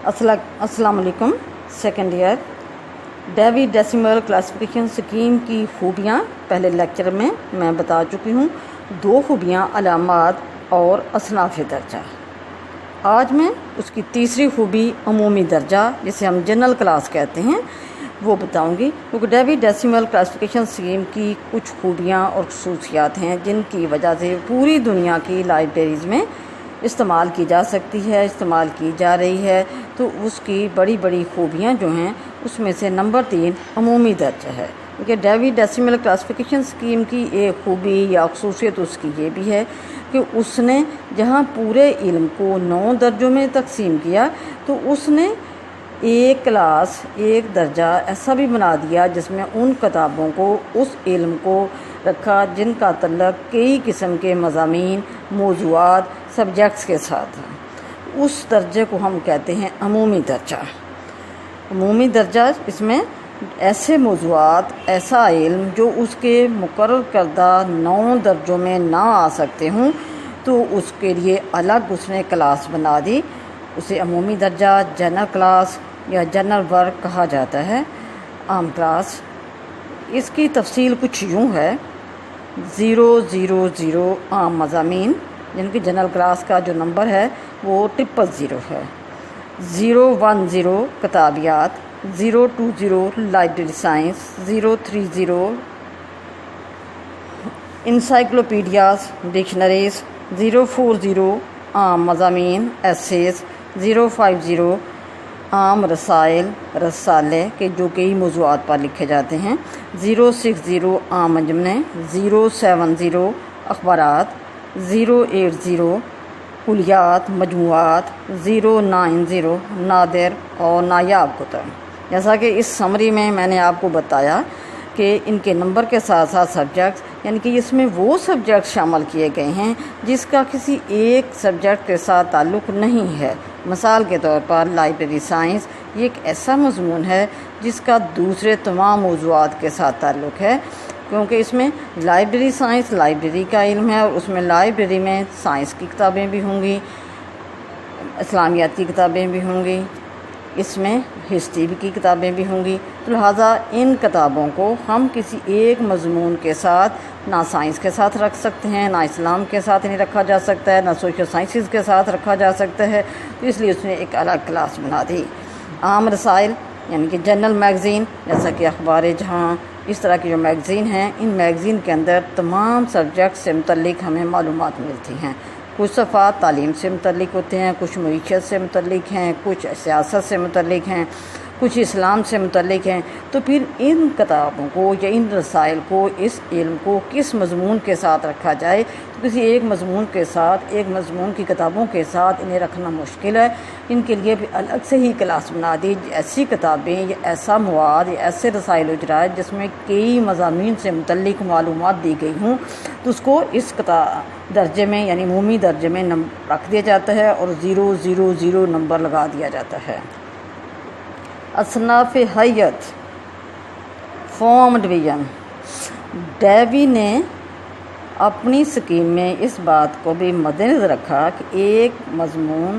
السلام علیکم. Second year Dewey decimal classification scheme کی خوبیاں پہلے لیکچر میں میں بتا چکی ہوں. 2 خوبیاں علامات اور اصناف درجہ. آج میں اس کی تیسری خوبی عمومی درجہ جسے ہم جنرل کلاس کہتے ہیں وہ بتاؤں گی، کیونکہ ڈیوی ڈیسیمل کلاسیفیکیشن سکیم کی کچھ خوبیاں اور خصوصیات ہیں جن کی وجہ سے پوری دنیا کی لائبریریز میں استعمال کی جا سکتی ہے، استعمال کی جا رہی ہے. تو اس کی بڑی بڑی خوبیاں جو ہیں اس میں سے نمبر 3 عمومی درجہ ہے. کیونکہ ڈیوی ڈیسیمل کلاسیفیکیشن سکیم کی ایک خوبی یا خصوصیت اس کی یہ بھی ہے کہ اس نے جہاں پورے علم کو 9 درجوں میں تقسیم کیا تو اس نے ایک کلاس، ایک درجہ ایسا بھی بنا دیا جس میں ان کتابوں کو، اس علم کو رکھا جن کا تعلق کئی قسم کے مضامین، موضوعات، سبجیکٹس کے ساتھ ہے. اس درجے کو ہم کہتے ہیں عمومی درجہ. عمومی درجہ اس میں ایسے موضوعات، ایسا علم جو اس کے مقرر کردہ 9 درجوں میں نہ آ سکتے ہوں تو اس کے لیے الگ اس نے کلاس بنا دی. اسے عمومی درجہ، جنرل کلاس یا جنرل ورک کہا جاتا ہے، عام کلاس. اس کی تفصیل کچھ یوں ہے: 000 عام مضامین جن کی جنرل کلاس کا جو نمبر ہے وہ 000 ہے. 010 کتابیات، 020 لائبریری سائنس، 030 انسائکلوپیڈیاز، ڈکشنریز، 040 عام مضامین، ایسیز، 050 عام رسائل، رسالے کہ جو کئی موضوعات پر لکھے جاتے ہیں، 060 عام مجموعے، 070 اخبارات، 080 کلیات، مجموعات، 090 نادر اور نایاب کتب. جیسا کہ اس سمری میں نے آپ کو بتایا کہ ان کے نمبر کے ساتھ ساتھ سبجیکٹس، یعنی کہ اس میں وہ سبجیکٹ شامل کیے گئے ہیں جس کا کسی ایک سبجیکٹ کے ساتھ تعلق نہیں ہے. مثال کے طور پر لائبریری سائنس یہ ایک ایسا مضمون ہے جس کا دوسرے تمام موضوعات کے ساتھ تعلق ہے، کیونکہ اس میں لائبریری سائنس لائبریری کا علم ہے اور اس میں لائبریری میں سائنس کی کتابیں بھی ہوں گی، اسلامیات کی کتابیں بھی ہوں گی، اس میں ہسٹری کی کتابیں بھی ہوں گی. تو لہٰذا ان کتابوں کو ہم کسی ایک مضمون کے ساتھ نہ سائنس کے ساتھ رکھ سکتے ہیں، نہ اسلام کے ساتھ نہیں رکھا جا سکتا ہے، نہ سوشل سائنسز کے ساتھ رکھا جا سکتا ہے. تو اس لیے اس نے ایک الگ کلاس بنا دی. عام رسائل یعنی کہ جنرل میگزین، جیسا کہ اخبار جہاں، اس طرح کی جو میگزین ہیں، ان میگزین کے اندر تمام سبجیکٹ سے متعلق ہمیں معلومات ملتی ہیں. کچھ صفحات تعلیم سے متعلق ہوتے ہیں، کچھ معیشت سے متعلق ہیں، کچھ سیاست سے متعلق ہیں، کچھ اسلام سے متعلق ہیں. تو پھر ان کتابوں کو یا ان رسائل کو، اس علم کو کس مضمون کے ساتھ رکھا جائے، تو کسی ایک مضمون کے ساتھ، ایک مضمون کی کتابوں کے ساتھ انہیں رکھنا مشکل ہے. ان کے لیے بھی الگ سے ہی کلاس بنا دی. ایسی کتابیں یا ایسا مواد یا ایسے رسائل و جرائد جس میں کئی مضامین سے متعلق معلومات دی گئی ہوں تو اس کو اس درجے میں یعنی عمومی درجے میں رکھ دیا جاتا ہے اور 000 نمبر لگا دیا جاتا ہے. اصناف حیت، فارم ڈویژن. ڈیوی نے اپنی سکیم میں اس بات کو بھی مد نظر رکھا کہ ایک مضمون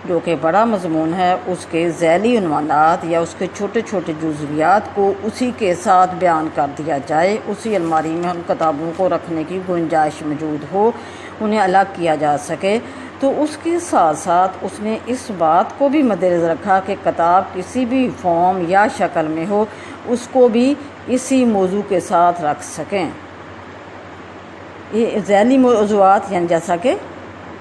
جو کہ بڑا مضمون ہے اس کے ذیلی عنوانات یا اس کے چھوٹے چھوٹے جزویات کو اسی کے ساتھ بیان کر دیا جائے، اسی الماری میں ان کتابوں کو رکھنے کی گنجائش موجود ہو، انہیں الگ کیا جا سکے. تو اس کے ساتھ ساتھ اس نے اس بات کو بھی مد نظر رکھا کہ کتاب کسی بھی فارم یا شکل میں ہو اس کو بھی اسی موضوع کے ساتھ رکھ سکیں. یہ ذیلی موضوعات یعنی جیسا کہ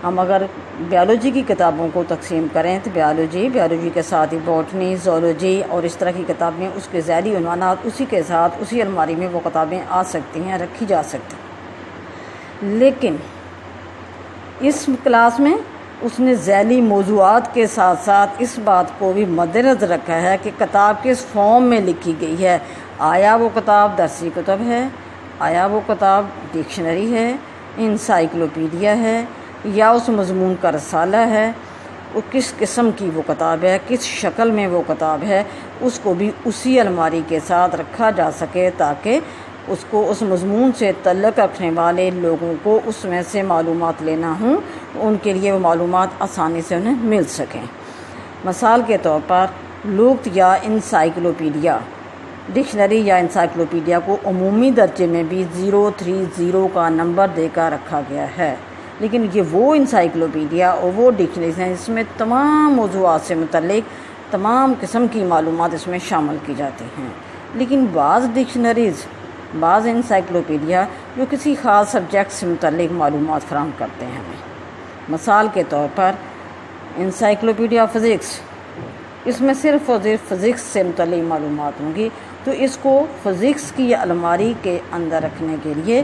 ہم اگر بیالوجی کی کتابوں کو تقسیم کریں تو بیالوجی کے ساتھ ہی باٹنی، زولوجی اور اس طرح کی کتابیں، اس کے ذیلی عنوانات اسی کے ساتھ اسی الماری میں وہ کتابیں آ سکتی ہیں، رکھی جا سکتی ہیں. لیکن اس کلاس میں اس نے ذیلی موضوعات کے ساتھ ساتھ اس بات کو بھی مد نظر رکھا ہے کہ کتاب کس فارم میں لکھی گئی ہے. آیا وہ کتاب درسی کتب ہے، آیا وہ کتاب ڈکشنری ہے، انسائکلوپیڈیا ہے، یا اس مضمون کا رسالہ ہے، وہ کس قسم کی وہ کتاب ہے، کس شکل میں وہ کتاب ہے، اس کو بھی اسی الماری کے ساتھ رکھا جا سکے تاکہ اس کو اس مضمون سے تعلق رکھنے والے لوگوں کو اس میں سے معلومات لینا ہوں تو ان کے لیے وہ معلومات آسانی سے انہیں مل سکیں. مثال کے طور پر لغت یا انسائکلوپیڈیا، ڈکشنری یا انسائکلوپیڈیا کو عمومی درجے میں بھی 030 کا نمبر دے کر رکھا گیا ہے، لیکن یہ وہ انسائکلوپیڈیا اور وہ ڈکشنریز ہیں جس میں تمام موضوعات سے متعلق تمام قسم کی معلومات اس میں شامل کی جاتی ہیں۔ لیکن بعض ڈکشنریز، بعض انسائکلوپیڈیا جو کسی خاص سبجیکٹ سے متعلق معلومات فراہم کرتے ہیں ہمیں، مثال کے طور پر انسائکلوپیڈیا فزکس، اس میں صرف اور صرف فزکس سے متعلق معلومات ہوں گی، تو اس کو فزکس کی الماری کے اندر رکھنے کے لیے،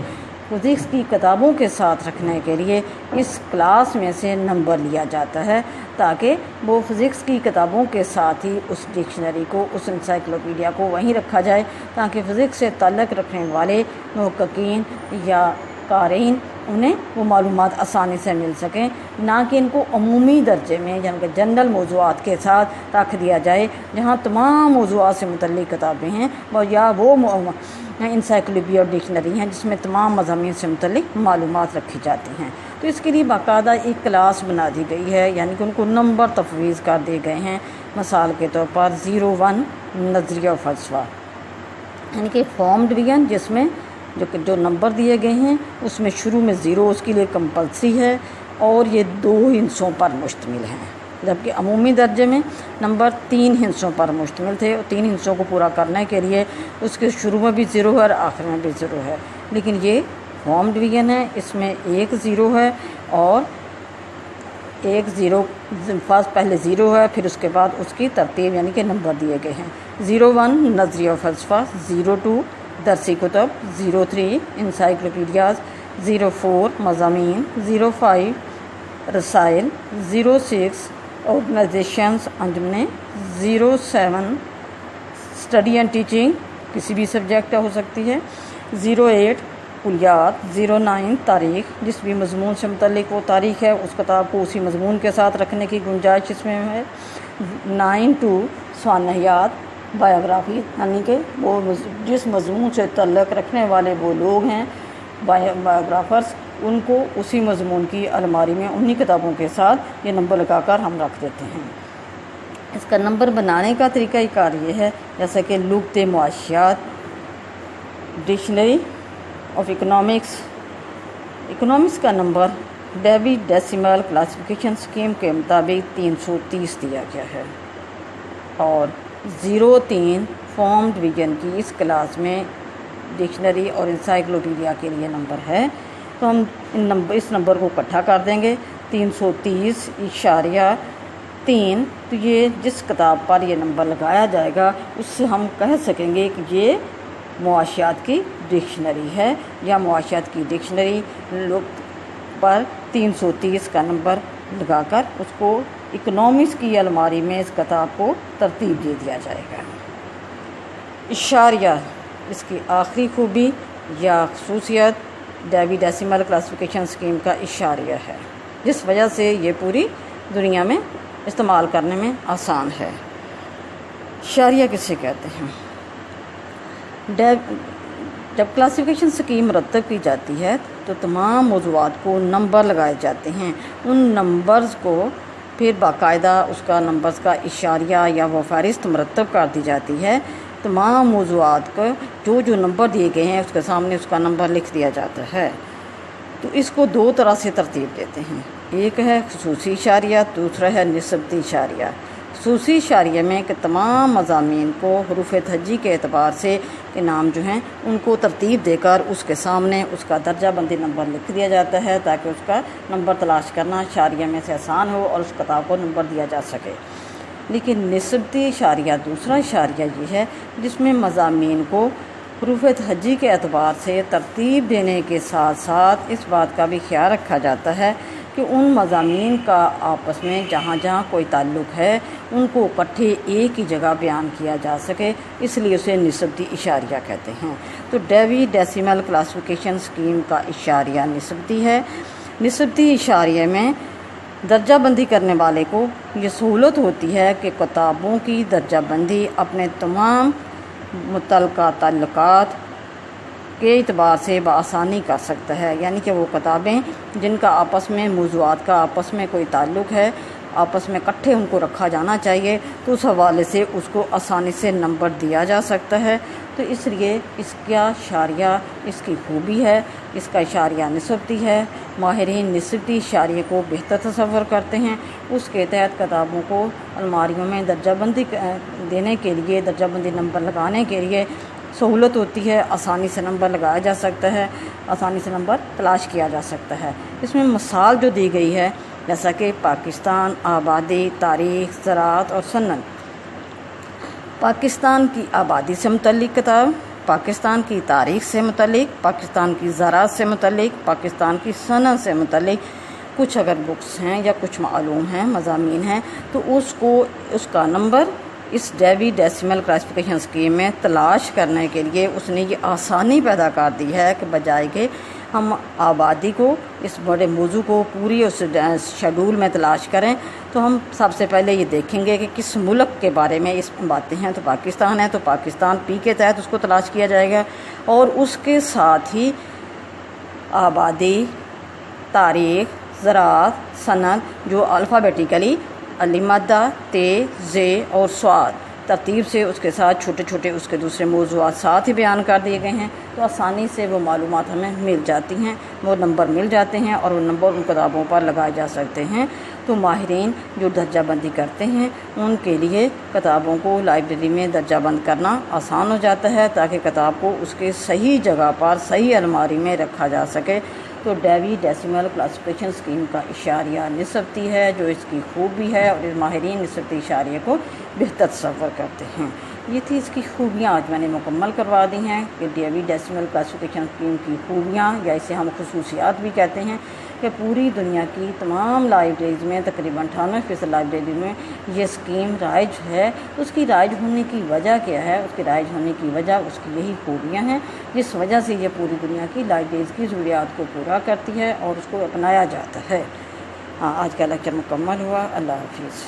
فزکس کی کتابوں کے ساتھ رکھنے کے لیے اس کلاس میں سے نمبر لیا جاتا ہے، تاکہ وہ فزکس کی کتابوں کے ساتھ ہی اس ڈکشنری کو، اس انسائکلوپیڈیا کو وہیں رکھا جائے، تاکہ فزکس سے تعلق رکھنے والے محققین یا قارئین انہیں وہ معلومات آسانی سے مل سکیں، نہ کہ ان کو عمومی درجے میں یعنی کہ جنرل موضوعات کے ساتھ رکھ دیا جائے جہاں تمام موضوعات سے متعلق کتابیں ہیں، یا وہ انسائکلوپیڈیا اور ڈکشنری ہیں جس میں تمام مضامین سے متعلق معلومات رکھی جاتی ہیں۔ تو اس کے لیے باقاعدہ ایک کلاس بنا دی گئی ہے، یعنی کہ ان کو نمبر تفویض کر دیے گئے ہیں۔ مثال کے طور پر 01 نظریہ و فلسفہ، یعنی کہ فارم ڈویژن، جس میں جو نمبر دیے گئے ہیں اس میں شروع میں 0 اس کے لیے کمپلسری ہے، اور یہ 2 ہندسوں پر مشتمل ہیں، جبکہ عمومی درجے میں نمبر 3 ہندسوں پر مشتمل تھے، اور 3 ہندسوں کو پورا کرنے کے لیے اس کے شروع میں بھی 0 ہے اور آخر میں بھی 0 ہے، لیکن یہ فارم ڈویژن ہے، اس میں 1 0 ہے اور 1 0 پہلے 0 ہے، پھر اس کے بعد اس کی ترتیب یعنی کہ نمبر دیے گئے ہیں۔ 01 نظریہ و فلسفہ، 02 درسی کتب، 03 انسائکلوپیڈیاز، 04 مضامین، 05 رسائل، 06 آرگنائزیشنز انجمنیں، 07 اسٹڈی اینڈ ٹیچنگ، کسی بھی سبجیکٹ ہو سکتی ہے، 08 کلیات، 09 تاریخ، جس بھی مضمون سے متعلق وہ تاریخ ہے اس کتاب کو اسی مضمون کے ساتھ رکھنے کی گنجائش اس میں ہے، 9 سوانحیات، بایوگرافی، یعنی کہ وہ جس مضمون سے تعلق رکھنے والے وہ لوگ ہیں بایوگرافرز، ان کو اسی مضمون کی الماری میں انہی کتابوں کے ساتھ یہ نمبر لگا کر ہم رکھ دیتے ہیں۔ اس کا نمبر بنانے کا طریقہ کار یہ ہے، جیسا کہ لغت معاشیات، ڈکشنری آف اکنامکس کا number Davy decimal classification scheme کے مطابق 330 دیا گیا ہے، اور 03 فارم ڈویژن کی اس کلاس میں ڈکشنری اور انسائکلوپیڈیا کے لیے نمبر ہے، تو ہم اس نمبر کو اکٹھا کر دیں گے 330.3، تو یہ جس کتاب پر یہ نمبر لگایا جائے گا اس سے ہم کہہ سکیں گے کہ یہ معاشیات کی ڈکشنری ہے، یا معاشیات کی ڈکشنری پر 330 کا نمبر لگا کر اس کو اکنامکس کی الماری میں اس کتاب کو ترتیب دے دیا جائے گا۔ اشاریہ، اس کی آخری خوبی یا خصوصیت ڈیوی ڈیسیمل کلاسیفیکیشن اسکیم کا اشاریہ ہے، جس وجہ سے یہ پوری دنیا میں استعمال کرنے میں آسان ہے۔ اشاریہ کسے کہتے ہیں؟ جب کلاسیفیکیشن اسکیم مرتب کی جاتی ہے تو تمام موضوعات کو نمبر لگائے جاتے ہیں، ان نمبرز کو پھر باقاعدہ اس کا نمبرز کا اشاریہ یا وہ فہرست مرتب کر دی جاتی ہے، تمام موضوعات کو جو نمبر دیے گئے ہیں اس کے سامنے اس کا نمبر لکھ دیا جاتا ہے۔ تو اس کو 2 طرح سے ترتیب دیتے ہیں، ایک ہے خصوصی اشاریہ، دوسرا ہے نسبتی اشاریہ۔ خصوصی اشاریہ میں کہ تمام مضامین کو حروف تہجی کے اعتبار سے کے نام جو ہیں ان کو ترتیب دے کر اس کے سامنے اس کا درجہ بندی نمبر لکھ دیا جاتا ہے، تاکہ اس کا نمبر تلاش کرنا اشاریہ میں سے آسان ہو اور اس کتاب کو نمبر دیا جا سکے۔ لیکن نسبتی اشاریہ دوسرا اشاریہ یہ ہے جس میں مضامین کو حروف تہجی کے اعتبار سے ترتیب دینے کے ساتھ ساتھ اس بات کا بھی خیال رکھا جاتا ہے کہ ان مضامین کا آپس میں جہاں جہاں کوئی تعلق ہے ان کو اکٹھے ایک ہی جگہ بیان کیا جا سکے، اس لیے اسے نسبتی اشاریہ کہتے ہیں۔ تو ڈیوی ڈیسیمل کلاسیفیکیشن اسکیم کا اشاریہ نسبتی ہے۔ نسبتی اشاریہ میں درجہ بندی کرنے والے کو یہ سہولت ہوتی ہے کہ کتابوں کی درجہ بندی اپنے تمام متعلقہ تعلقات کے اعتبار سے بآسانی کر سکتا ہے، یعنی کہ وہ کتابیں جن کا آپس میں موضوعات کا آپس میں کوئی تعلق ہے آپس میں اکٹھے ان کو رکھا جانا چاہیے، تو اس حوالے سے اس کو آسانی سے نمبر دیا جا سکتا ہے۔ تو اس لیے اس کا اشاریہ اس کی خوبی ہے، اس کا اشاریہ نسبتی ہے۔ ماہرین نسبتی اشاریے کو بہتر تصور کرتے ہیں، اس کے تحت کتابوں کو الماریوں میں درجہ بندی دینے کے لیے، درجہ بندی نمبر لگانے کے لیے سہولت ہوتی ہے، آسانی سے نمبر لگایا جا سکتا ہے، آسانی سے نمبر تلاش کیا جا سکتا ہے۔ اس میں مثال جو دی گئی ہے جیسا کہ پاکستان، آبادی، تاریخ، زراعت اور صنعت۔ پاکستان کی آبادی سے متعلق کتاب، پاکستان کی تاریخ سے متعلق، پاکستان کی زراعت سے متعلق، پاکستان کی صنعت سے متعلق کچھ اگر بکس ہیں یا کچھ معلوم ہیں، مضامین ہیں، تو اس کا نمبر اس ڈیوی ڈیسیمل کلاسیفیکیشن اسکیم میں تلاش کرنے کے لیے اس نے یہ آسانی پیدا کر دی ہے کہ بجائے کہ ہم آبادی کو، اس بڑے موضوع کو پوری اس شیڈول میں تلاش کریں، تو ہم سب سے پہلے یہ دیکھیں گے کہ کس ملک کے بارے میں اس باتیں ہیں، تو پاکستان ہے تو پاکستان پی کے تحت اس کو تلاش کیا جائے گا، اور اس کے ساتھ ہی آبادی، تاریخ، زراعت، صنعت جو الفابیٹیکلی علی مادہ، تے، زے اور صاد ترتیب سے اس کے ساتھ چھوٹے چھوٹے اس کے دوسرے موضوعات ساتھ ہی بیان کر دیے گئے ہیں، تو آسانی سے وہ معلومات ہمیں مل جاتی ہیں، وہ نمبر مل جاتے ہیں اور وہ نمبر ان کتابوں پر لگائے جا سکتے ہیں۔ تو ماہرین جو درجہ بندی کرتے ہیں ان کے لیے کتابوں کو لائبریری میں درجہ بند کرنا آسان ہو جاتا ہے، تاکہ کتاب کو اس کے صحیح جگہ پر صحیح الماری میں رکھا جا سکے۔ تو ڈیوی ڈیسیمل کلاسیفیکیشن اسکیم کا اشاریہ نسبتی ہے، جو اس کی خوبی ہے، اور ماہرین نسبتی اشاریے کو بہتر تصور کرتے ہیں۔ یہ تھی اس کی خوبیاں، آج میں نے مکمل کروا دی ہیں کہ ڈیوی ڈیسیمل کلاسیفیکیشن اسکیم کی خوبیاں، یا اسے ہم خصوصیات بھی کہتے ہیں، کہ پوری دنیا کی تمام لائبریریز میں تقریباً 98% لائبریری میں یہ اسکیم رائج ہے۔ اس کی رائج ہونے کی وجہ کیا ہے؟ اس کی رائج ہونے کی وجہ اس کی یہی خوبیاں ہیں، جس وجہ سے یہ پوری دنیا کی لائبریریز کی ضروریات کو پورا کرتی ہے اور اس کو اپنایا جاتا ہے۔ آج کا لیکچر مکمل ہوا۔ اللہ حافظ۔